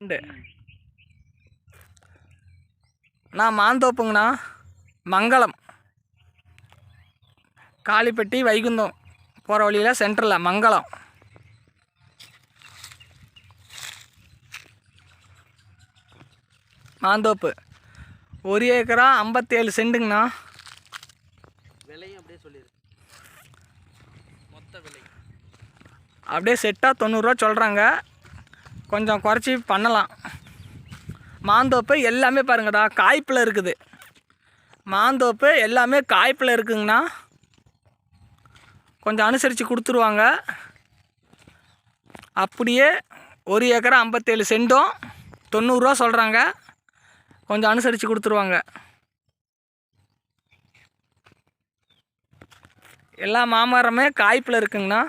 உண்டு. நான் மாந்தோப்புங்கண்ணா, மங்களம், காளிப்பட்டி வைகுந்தம் போகிற வழியில் சென்டரில் மங்களம். மாந்தோப்பு 1 ஏக்கரா 57 சென்ட்டுங்கண்ணா. விலையும் அப்படியே சொல்லிடு. மொத்த விலை அப்படியே செட்டாக 90 ரூபா சொல்கிறாங்க. கொஞ்சம் குறைச்சி பண்ணலாம். மாந்தோப்பு எல்லாமே பாருங்கடா காய்ப்பில் இருக்குது. மாந்தோப்பு எல்லாமே காய்ப்பில் இருக்குங்கண்ணா. கொஞ்சம் அனுசரித்து கொடுத்துருவாங்க. அப்படியே 1 ஏக்கரா 57 சென்ட்டும் 90 ரூபா சொல்கிறாங்க. கொஞ்சம் அனுசரித்து கொடுத்துருவாங்க. எல்லா மாமரமே காய்ப்பில் இருக்குங்கண்ணா.